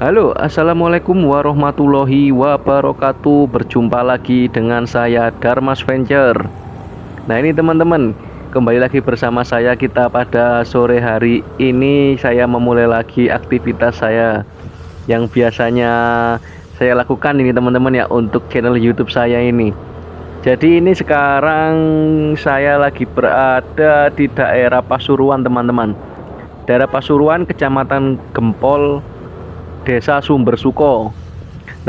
Halo, assalamualaikum warahmatullahi wabarakatuh. Berjumpa lagi dengan saya Darmas Venture. Nah ini teman-teman, kembali lagi bersama saya. Kita pada sore hari ini saya memulai lagi aktivitas saya yang biasanya saya lakukan ini teman-teman ya, untuk channel YouTube saya ini. Jadi ini sekarang saya lagi berada di daerah Pasuruan teman-teman. Daerah Pasuruan, Kecamatan Gempol, Desa Sumbersuko.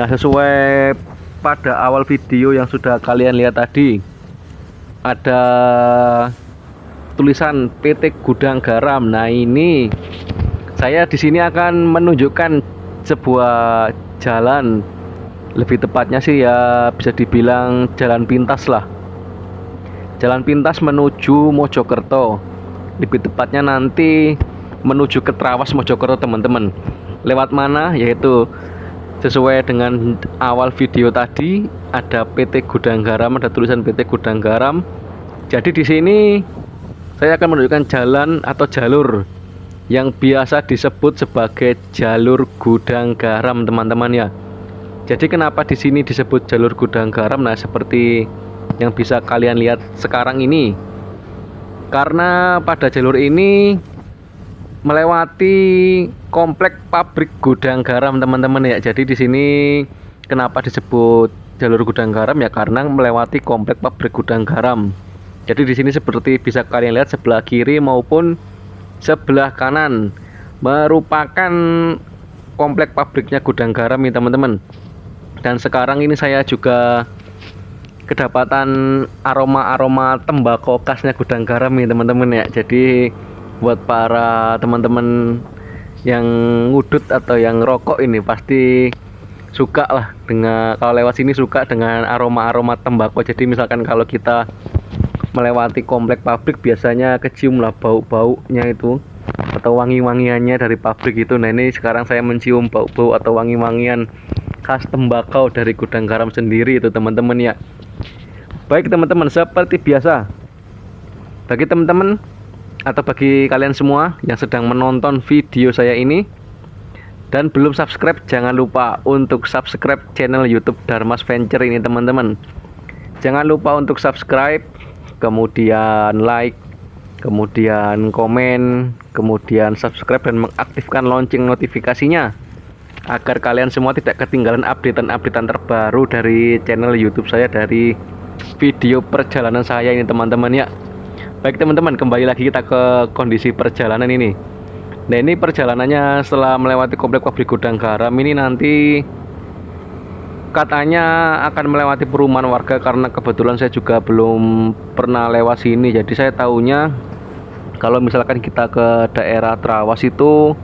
Nah, sesuai pada awal video yang sudah kalian lihat tadi, ada tulisan PT Gudang Garam. Nah, ini saya di sini akan menunjukkan sebuah jalan, lebih tepatnya sih ya bisa dibilang jalan pintas lah. Jalan pintas menuju Mojokerto. Lebih tepatnya nanti menuju ke Trawas Mojokerto, teman-teman. Lewat mana? Yaitu sesuai dengan awal video tadi, ada PT Gudang Garam, ada tulisan PT Gudang Garam. Jadi di sini saya akan menunjukkan jalan atau jalur yang biasa disebut sebagai jalur Gudang Garam, teman-teman ya. Jadi kenapa di sini disebut jalur Gudang Garam? Nah, seperti yang bisa kalian lihat sekarang ini. Karena pada jalur ini melewati komplek pabrik gudang garam, teman-teman ya. Jadi di sini kenapa disebut jalur gudang garam ya, karena melewati komplek pabrik gudang garam. Jadi di sini seperti bisa kalian lihat, sebelah kiri maupun sebelah kanan merupakan komplek pabriknya gudang garam ya, teman-teman. Dan sekarang ini saya juga kedapatan aroma-aroma tembakau khasnya gudang garam ya, teman-teman ya. Jadi buat para teman-teman yang ngudut atau yang rokok ini pasti suka lah dengan, kalau lewat sini suka dengan aroma-aroma tembakau. Jadi misalkan kalau kita melewati komplek pabrik biasanya kecium lah bau-baunya itu atau wangi-wangiannya dari pabrik itu. Nah ini sekarang saya mencium bau-bau atau wangi-wangian khas tembakau dari gudang garam sendiri itu, teman-teman ya. Baik teman-teman, seperti biasa, bagi teman-teman atau bagi kalian semua yang sedang menonton video saya ini dan belum subscribe, jangan lupa untuk subscribe channel YouTube Darmas Venture ini, teman-teman. Jangan lupa untuk subscribe, kemudian like, kemudian komen, kemudian subscribe dan mengaktifkan lonceng notifikasinya agar kalian semua tidak ketinggalan updatean terbaru dari channel YouTube saya, dari video perjalanan saya ini, teman-teman ya. Baik teman-teman, kembali lagi kita ke kondisi perjalanan ini. Nah ini perjalanannya setelah melewati komplek pabrik gudang garam ini, nanti katanya akan melewati perumahan warga. Karena kebetulan saya juga belum pernah lewat sini, jadi saya tahunya kalau misalkan kita ke daerah Trawas itu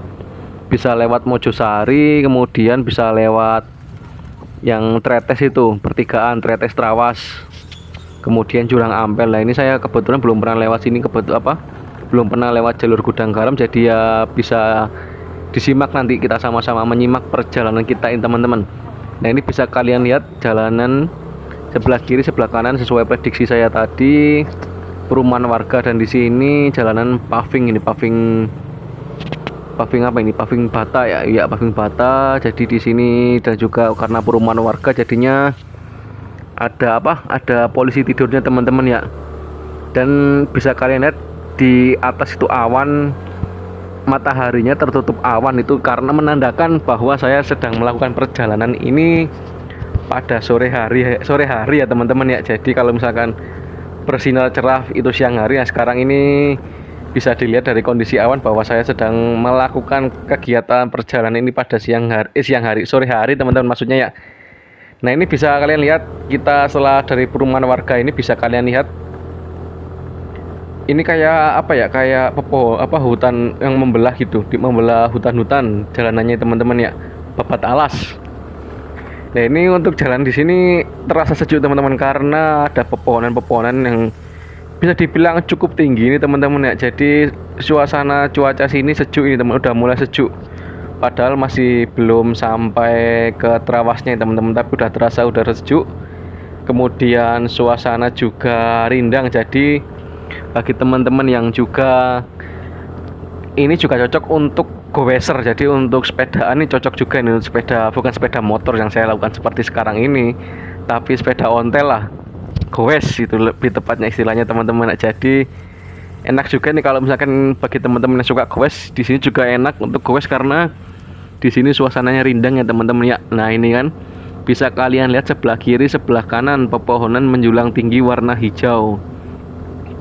bisa lewat Mojosari, kemudian bisa lewat yang Tretes itu, pertigaan Tretes Trawas, kemudian Jurang Ampel. Nah ini saya kebetulan belum pernah lewat sini, belum pernah lewat jalur gudang garam. Jadi ya bisa disimak, nanti kita sama-sama menyimak perjalanan kita ini, teman-teman. Nah ini bisa kalian lihat jalanan sebelah kiri sebelah kanan sesuai prediksi saya tadi, perumahan warga. Dan di sini jalanan paving ini, paving apa ini, paving bata ya, ya paving bata. Jadi di sini dan juga karena perumahan warga jadinya ada ada polisi tidurnya, teman-teman ya. Dan bisa kalian lihat di atas itu awan, mataharinya tertutup awan itu karena menandakan bahwa saya sedang melakukan perjalanan ini pada sore hari ya, teman-teman ya. Jadi kalau misalkan bersinar cerah itu siang hari. Nah sekarang ini bisa dilihat dari kondisi awan bahwa saya sedang melakukan kegiatan perjalanan ini pada sore hari, teman-teman maksudnya ya. Nah ini bisa kalian lihat, kita setelah dari perumahan warga ini bisa kalian lihat ini kayak apa ya, kayak hutan yang membelah gitu, membelah hutan-hutan jalanannya, teman-teman ya, babat alas. Nah ini untuk jalan di sini terasa sejuk, teman-teman, karena ada pepohonan-pepohonan yang bisa dibilang cukup tinggi ini, teman-teman ya. Jadi suasana cuaca sini sejuk ini, teman, udah mulai sejuk. Padahal masih belum sampai ke Trawasnya, teman-teman, tapi udah terasa udara sejuk. Kemudian suasana juga rindang. Jadi bagi teman-teman yang juga ini juga cocok untuk goweser. Jadi untuk sepedaan ini cocok juga nih, untuk sepeda bukan sepeda motor yang saya lakukan seperti sekarang ini, tapi sepeda ontel lah, gowes itu lebih tepatnya istilahnya teman-teman. Jadi enak juga nih kalau misalkan bagi teman-teman yang suka gowes, di sini juga enak untuk gowes karena di sini suasananya rindang ya teman-teman ya. Nah ini kan bisa kalian lihat sebelah kiri sebelah kanan pepohonan menjulang tinggi warna hijau.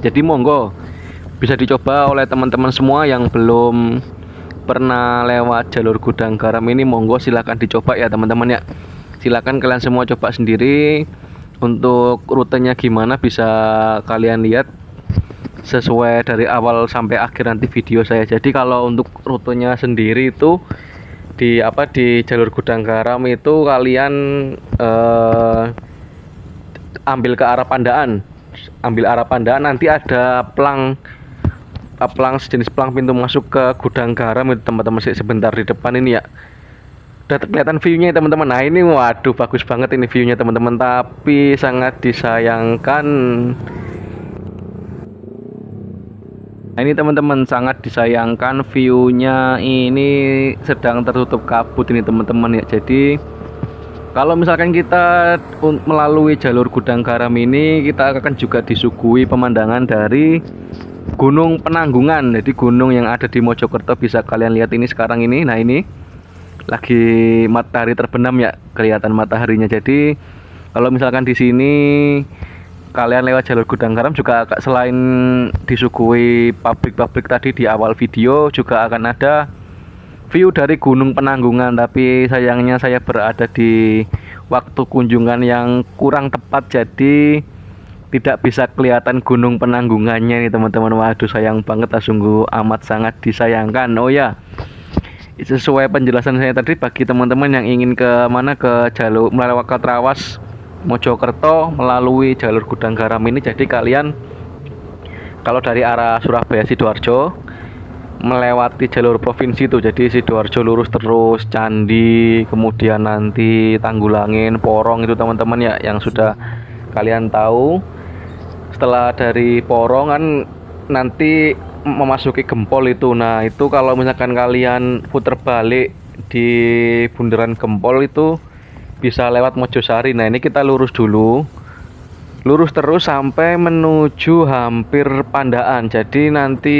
Jadi monggo bisa dicoba oleh teman-teman semua yang belum pernah lewat jalur Gudang Garam ini, monggo silahkan dicoba ya teman-teman ya. Silahkan kalian semua coba sendiri. Untuk rutenya gimana bisa kalian lihat sesuai dari awal sampai akhir nanti video saya. Jadi kalau untuk rutenya sendiri itu di jalur Gudang Garam itu kalian ambil ke arah Pandaan. Ambil arah Pandaan, nanti ada pelang sejenis pelang pintu masuk ke Gudang Garam itu teman-teman. Sebentar di depan ini ya udah kelihatan view-nya teman-teman. Nah ini waduh bagus banget ini view-nya teman-teman, tapi sangat disayangkan. Nah ini teman-teman, sangat disayangkan view-nya ini sedang tertutup kabut ini teman-teman ya. Jadi kalau misalkan kita melalui jalur Gudang Garam ini, kita akan juga disuguhi pemandangan dari Gunung Penanggungan. Jadi gunung yang ada di Mojokerto bisa kalian lihat ini sekarang ini. Nah ini lagi matahari terbenam ya, kelihatan mataharinya. Jadi kalau misalkan di sini kalian lewat jalur Gudang Garam juga selain disuguhi pabrik-pabrik tadi di awal video, juga akan ada view dari Gunung Penanggungan. Tapi sayangnya saya berada di waktu kunjungan yang kurang tepat, jadi tidak bisa kelihatan Gunung Penanggungannya nih teman-teman. Waduh sayang banget, sungguh amat sangat disayangkan. Oh ya, sesuai penjelasan saya tadi, bagi teman-teman yang ingin ke jalur melewati Trawas Mojokerto melalui jalur Gudang Garam ini, jadi kalian kalau dari arah Surabaya Sidoarjo melewati jalur provinsi itu, jadi Sidoarjo lurus terus Candi, kemudian nanti Tanggulangin, Porong itu teman-teman ya, yang sudah kalian tahu. Setelah dari Porong kan nanti memasuki Gempol itu. Nah itu kalau misalkan kalian putar balik di bundaran Gempol itu bisa lewat Mojosari. Nah ini kita lurus dulu, lurus terus sampai menuju hampir Pandaan. Jadi nanti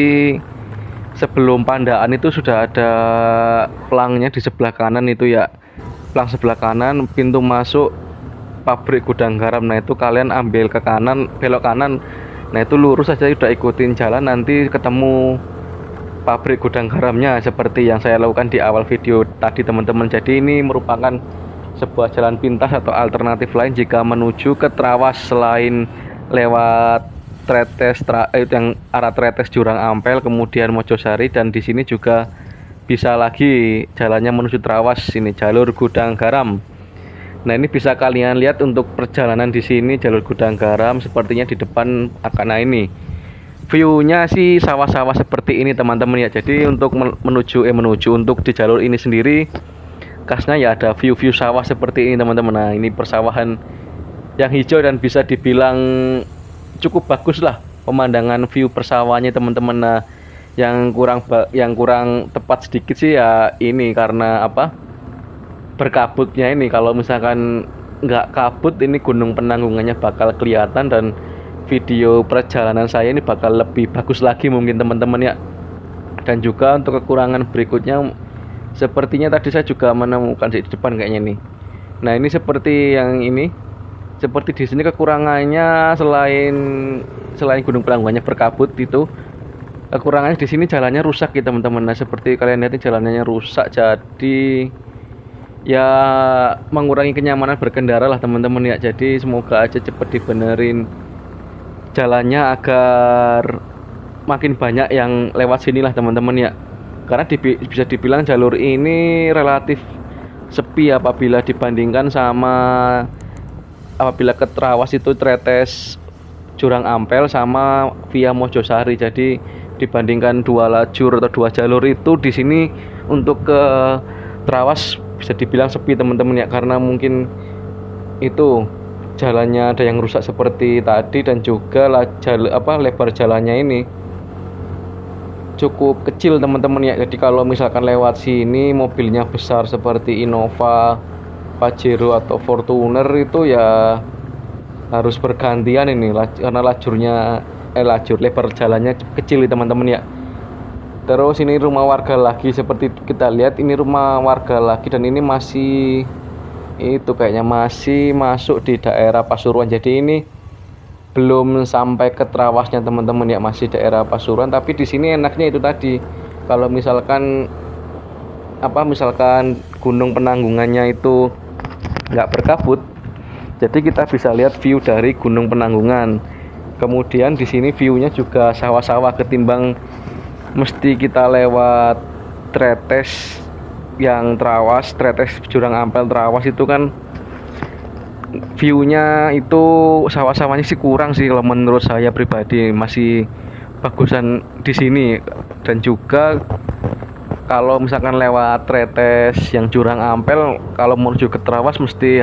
sebelum Pandaan itu sudah ada pelangnya di sebelah kanan itu ya, pelang sebelah kanan pintu masuk pabrik Gudang Garam. Nah itu kalian ambil ke kanan, belok kanan. Nah itu lurus saja, udah ikutin jalan nanti ketemu pabrik Gudang Garamnya seperti yang saya lakukan di awal video tadi teman-teman. Jadi ini merupakan sebuah jalan pintas atau alternatif lain jika menuju ke Trawas selain lewat Tretes yang arah Tretes Jurang Ampel kemudian Mojosari, dan di sini juga bisa lagi jalannya menuju Trawas ini jalur Gudang Garam. Nah ini bisa kalian lihat untuk perjalanan di sini jalur Gudang Garam sepertinya di depan akan ini view-nya sih sawah-sawah seperti ini teman-teman ya. Jadi untuk menuju untuk di jalur ini sendiri khasnya ya ada view-view sawah seperti ini teman-teman. Nah ini persawahan yang hijau dan bisa dibilang cukup bagus lah pemandangan view persawahannya teman-teman. Nah yang kurang tepat sedikit sih ya ini karena berkabutnya ini. Kalau misalkan nggak kabut ini Gunung Penanggungannya bakal kelihatan dan video perjalanan saya ini bakal lebih bagus lagi mungkin teman-teman ya. Dan juga untuk kekurangan berikutnya sepertinya tadi saya juga menemukan di depan kayaknya nih. Nah ini seperti yang ini, seperti di sini kekurangannya selain Gunung Penanggungannya berkabut itu, kekurangannya di sini jalannya rusak ya teman-teman. Nah seperti kalian lihat jalannya rusak, jadi ya mengurangi kenyamanan berkendara lah teman-teman ya. Jadi semoga aja cepet dibenerin jalannya agar makin banyak yang lewat sini lah teman-teman ya. Karena bisa dibilang jalur ini relatif sepi apabila dibandingkan sama apabila ke Trawas itu Tretes Jurang Ampel sama via Mojosari. Jadi dibandingkan dua lajur atau dua jalur itu, di sini untuk ke Trawas bisa dibilang sepi teman-teman ya, karena mungkin itu jalannya ada yang rusak seperti tadi dan juga lebar jalannya ini cukup kecil teman-teman ya. Jadi kalau misalkan lewat sini mobilnya besar seperti Innova, Pajero atau Fortuner itu ya harus bergantian ini karena lajur lebar jalannya kecil nih teman-teman ya. Terus ini rumah warga lagi, seperti kita lihat ini rumah warga lagi, dan ini masih itu kayaknya masih masuk di daerah Pasuruan. Jadi ini belum sampai ke Trawasnya teman-teman ya, masih daerah Pasuruan. Tapi di sini enaknya itu tadi, kalau misalkan gunung penanggungannya itu nggak berkabut, jadi kita bisa lihat view dari Gunung Penanggungan. Kemudian di sini view-nya juga sawah-sawah, ketimbang mesti kita lewat Tretes yang Trawas, Tretes Jurang Ampel Trawas itu kan view-nya itu sawah-sawahnya sih kurang sih kalau menurut saya pribadi, masih bagusan di sini. Dan juga kalau misalkan lewat Tretes yang Jurang Ampel, kalau menuju ke Trawas mesti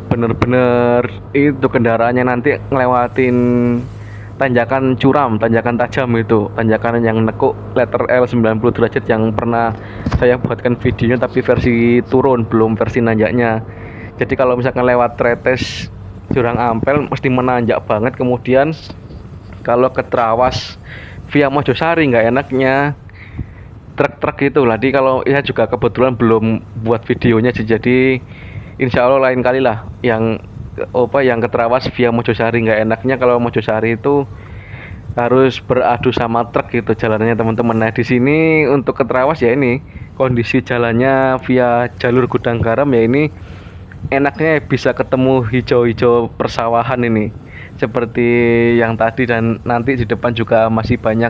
bener-bener itu kendaraannya nanti ngelewatin tanjakan curam, tanjakan tajam, itu tanjakan yang nekuk letter L 90 derajat yang pernah saya buatkan videonya tapi versi turun, belum versi nanjaknya. Jadi kalau misalkan lewat Tretes Jurang Ampel mesti menanjak banget. Kemudian kalau ke Trawas via Mojosari nggak enaknya truk-truk itu lah. Jadi kalau ya juga kebetulan belum buat videonya sih, jadi insya Allah lain kali lah yang ke Trawas via Mojosari. Nggak enaknya kalau Mojosari itu harus beradu sama truk gitu jalannya teman-teman. Nah di sini untuk ke Trawas ya ini kondisi jalannya via jalur Gudang Garam ya, ini enaknya bisa ketemu hijau-hijau persawahan ini seperti yang tadi, dan nanti di depan juga masih banyak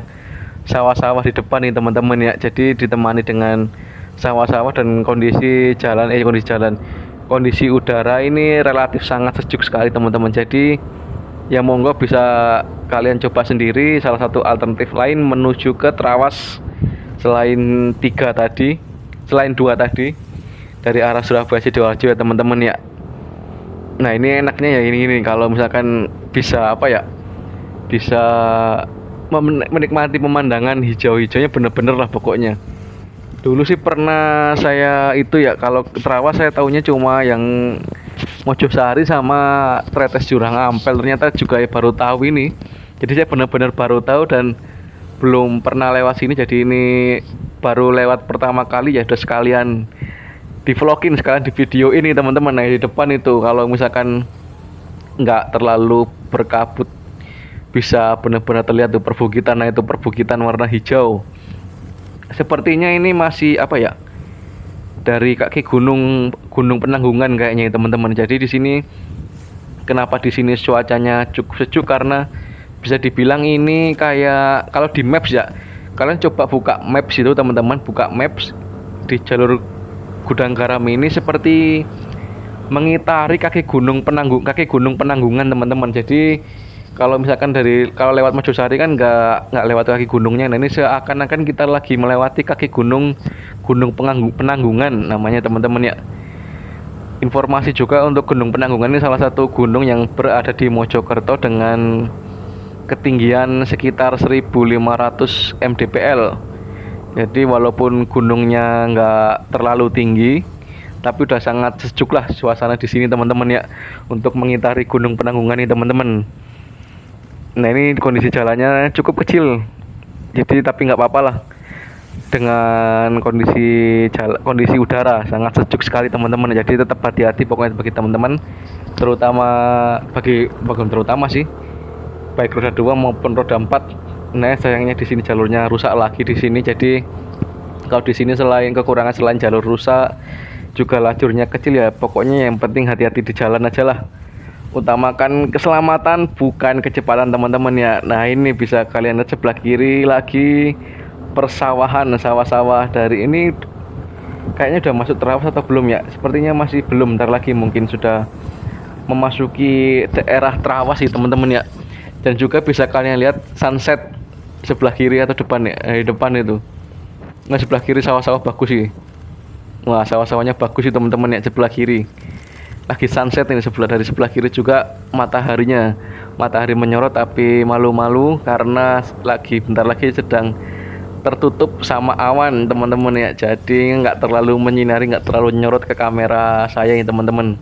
sawah-sawah di depan nih teman-teman ya. Jadi ditemani dengan sawah-sawah dan kondisi udara ini relatif sangat sejuk sekali teman-teman. Jadi ya monggo bisa kalian coba sendiri salah satu alternatif lain menuju ke Trawas selain dua tadi dari arah Surabaya Sidoarjo ya teman-teman ya. Nah ini enaknya ya ini kalau misalkan bisa bisa menikmati pemandangan hijau-hijaunya bener-bener lah pokoknya. Dulu sih pernah saya itu ya, kalau Trawas saya tahunya cuma yang Mojosari sama Tretes Jurang Ampel, ternyata juga ya baru tahu ini. Jadi saya benar-benar baru tahu dan belum pernah lewat sini, jadi ini baru lewat pertama kali ya, udah sekalian di vlogin, sekalian di video ini teman-teman. Nah di depan itu kalau misalkan nggak terlalu berkabut bisa benar-benar terlihat tuh perbukitan. Nah itu perbukitan warna hijau. Sepertinya ini masih dari kaki gunung Penanggungan kayaknya teman-teman. Jadi di sini kenapa di sini cuacanya cukup sejuk, karena bisa dibilang ini kayak kalau di maps ya, kalian coba buka maps itu teman-teman, buka maps di jalur Gudang Garam ini seperti mengitari kaki gunung Penanggungan teman-teman. Jadi kalau misalkan kalau lewat Mojosari kan nggak lewat kaki gunungnya. Nah ini seakan-akan kita lagi melewati kaki gunung Penanggungan namanya teman-teman ya. Informasi juga untuk Gunung Penanggungan ini salah satu gunung yang berada di Mojokerto dengan ketinggian sekitar 1.500 mdpl. Jadi walaupun gunungnya nggak terlalu tinggi, tapi udah sangat sejuk lah suasana di sini teman-teman ya, untuk mengitari Gunung Penanggungan ini teman-teman. Nah ini kondisi jalannya cukup kecil, jadi tapi nggak apa-apa lah dengan kondisi udara sangat sejuk sekali teman-teman. Jadi tetap hati-hati pokoknya bagi teman-teman, terutama sih baik roda 2 maupun roda 4. Nah sayangnya di sini jalurnya rusak lagi di sini. Jadi kalau di sini selain jalur rusak juga lajurnya kecil ya. Pokoknya yang penting hati-hati di jalan aja lah. Utamakan keselamatan bukan kecepatan teman-teman ya. Nah ini bisa kalian lihat sebelah kiri lagi persawahan, sawah-sawah. Dari ini kayaknya udah masuk Trawas atau belum ya? Sepertinya masih belum, bentar lagi mungkin sudah memasuki daerah Trawas sih teman-teman ya. Dan juga bisa kalian lihat sunset sebelah kiri atau depan ya, di depan itu. Nah sebelah kiri sawah-sawah bagus sih. Wah sawah-sawahnya bagus sih teman-teman ya, sebelah kiri lagi sunset ini. Dari sebelah kiri juga matahari menyorot, tapi malu-malu karena bentar lagi sedang tertutup sama awan teman-teman ya, jadi nggak terlalu menyinari, nggak terlalu nyorot ke kamera saya ya teman-teman.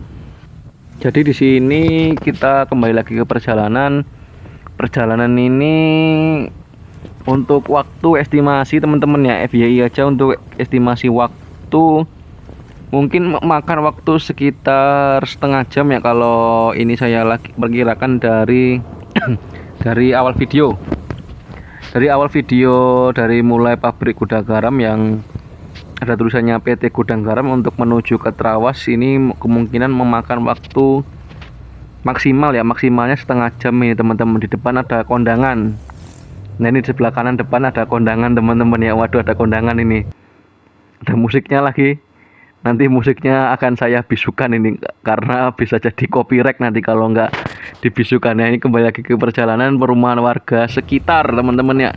Jadi di sini kita kembali lagi ke perjalanan. Perjalanan ini untuk waktu estimasi teman-teman ya, FYI aja untuk estimasi waktu, mungkin makan waktu sekitar setengah jam ya kalau ini saya lagi perkirakan dari dari awal video. Dari mulai pabrik gudang garam yang ada tulisannya PT Gudang Garam untuk menuju ke Trawas, ini kemungkinan memakan waktu maksimalnya setengah jam ini teman-teman. Di depan ada kondangan. Nah ini di sebelah kanan depan ada kondangan teman-teman ya. Waduh, ada kondangan ini. Ada musiknya lagi. Nanti musiknya akan saya bisukan ini karena bisa jadi copyright nanti kalau nggak dibisukan. Nah ini kembali lagi ke perjalanan perumahan warga sekitar teman-teman ya.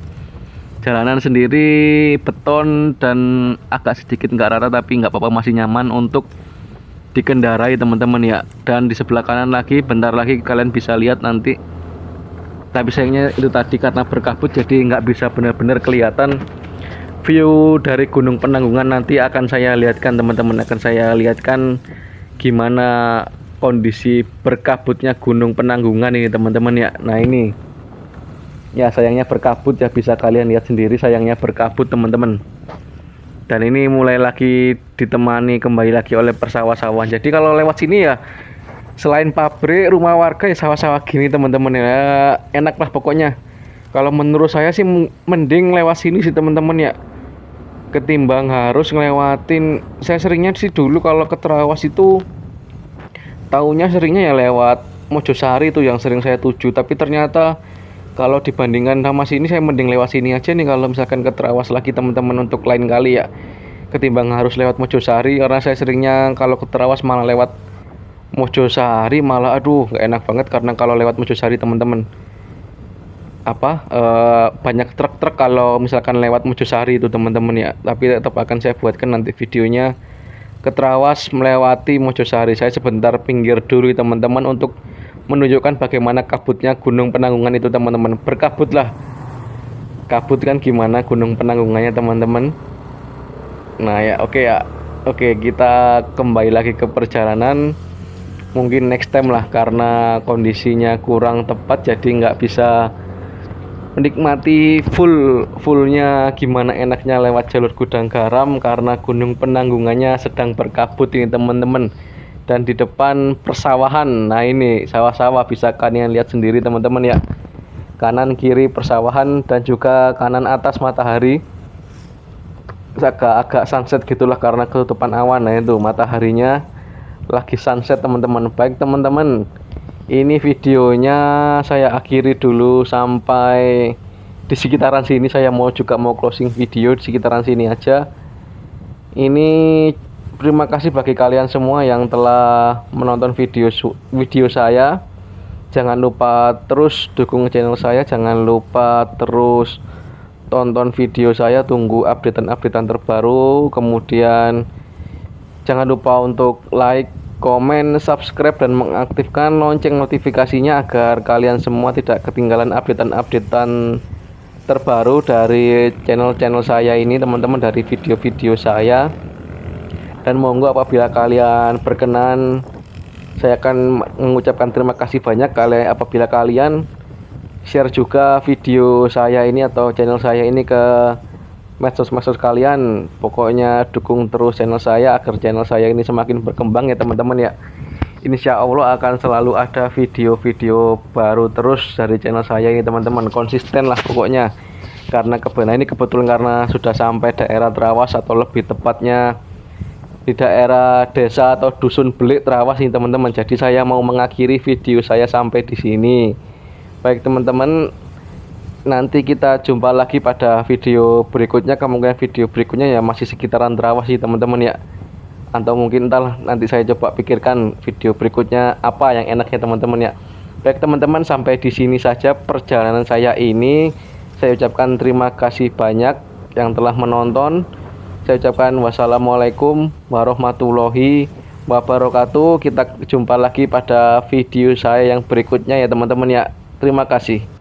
Jalanan sendiri beton dan agak sedikit nggak rata, tapi nggak apa-apa, masih nyaman untuk dikendarai teman-teman ya. Dan di sebelah kanan lagi, bentar lagi kalian bisa lihat nanti, tapi sayangnya itu tadi karena berkabut jadi nggak bisa benar-benar kelihatan view dari Gunung Penanggungan. Nanti akan saya lihatkan teman-teman, akan saya lihatkan gimana kondisi berkabutnya Gunung Penanggungan ini teman-teman ya. Nah ini ya sayangnya berkabut ya, bisa kalian lihat sendiri, sayangnya berkabut teman-teman. Dan ini mulai lagi ditemani kembali lagi oleh persawah-sawahan. Jadi kalau lewat sini ya selain pabrik, rumah warga ya sawah-sawah gini teman-teman ya, enak lah pokoknya. Kalau menurut saya sih mending lewat sini sih teman-teman ya, ketimbang harus ngelewatin. Saya seringnya sih dulu kalau ke Trawas itu taunya seringnya ya lewat Mojosari itu yang sering saya tuju, tapi ternyata kalau dibandingkan sama sini saya mending lewat sini aja nih kalau misalkan ke Trawas lagi teman-teman, untuk lain kali ya, ketimbang harus lewat Mojosari. Karena saya seringnya kalau ke Trawas malah lewat Mojosari, malah aduh nggak enak banget, karena kalau lewat Mojosari teman-teman banyak truk-truk kalau misalkan lewat Mojosari itu teman-teman ya. Tapi tetap akan saya buatkan nanti videonya ke Trawas melewati Mojosari. Saya sebentar pinggir dulu teman-teman untuk menunjukkan bagaimana kabutnya Gunung Penanggungan itu teman-teman. Berkabut lah, kabut kan gimana Gunung Penanggungannya teman-teman. Nah ya oke, kita kembali lagi ke perjalanan. Mungkin next time lah, karena kondisinya kurang tepat jadi nggak bisa menikmati fullnya gimana enaknya lewat jalur Gudang Garam karena Gunung Penanggungannya sedang berkabut ini teman-teman. Dan di depan persawahan, nah ini sawah-sawah bisa kalian lihat sendiri teman-teman ya, kanan kiri persawahan dan juga kanan atas matahari agak sunset gitulah karena ketutupan awan. Nah itu mataharinya lagi sunset teman-teman. Baik teman-teman, ini videonya saya akhiri dulu sampai di sekitaran sini. Saya mau closing video di sekitaran sini aja. Ini terima kasih bagi kalian semua yang telah menonton video saya. Jangan lupa terus dukung channel saya, jangan lupa terus tonton video saya, tunggu updatean terbaru. Kemudian jangan lupa untuk like, komen, subscribe dan mengaktifkan lonceng notifikasinya agar kalian semua tidak ketinggalan updatean terbaru dari channel saya ini teman-teman, dari video-video saya. Dan monggo apabila kalian berkenan, saya akan mengucapkan terima kasih banyak apabila kalian share juga video saya ini atau channel saya ini ke medsos kalian. Pokoknya dukung terus channel saya agar channel saya ini semakin berkembang ya teman-teman ya. Insya Allah akan selalu ada video-video baru terus dari channel saya ini teman-teman, konsisten lah pokoknya. Karena kebetulan karena sudah sampai daerah Trawas, atau lebih tepatnya di daerah desa atau dusun Belik Trawas ini teman-teman. Jadi saya mau mengakhiri video saya sampai di sini. Baik teman-teman, nanti kita jumpa lagi pada video berikutnya. Kemungkinan video berikutnya ya masih sekitaran Trawas sih teman-teman ya, atau mungkin entahlah, nanti saya coba pikirkan video berikutnya apa yang enaknya teman-teman ya. Baik teman-teman, sampai di sini saja perjalanan saya ini. Saya ucapkan terima kasih banyak yang telah menonton. Saya ucapkan wassalamualaikum warahmatullahi wabarakatuh. Kita jumpa lagi pada video saya yang berikutnya ya teman-teman ya. Terima kasih.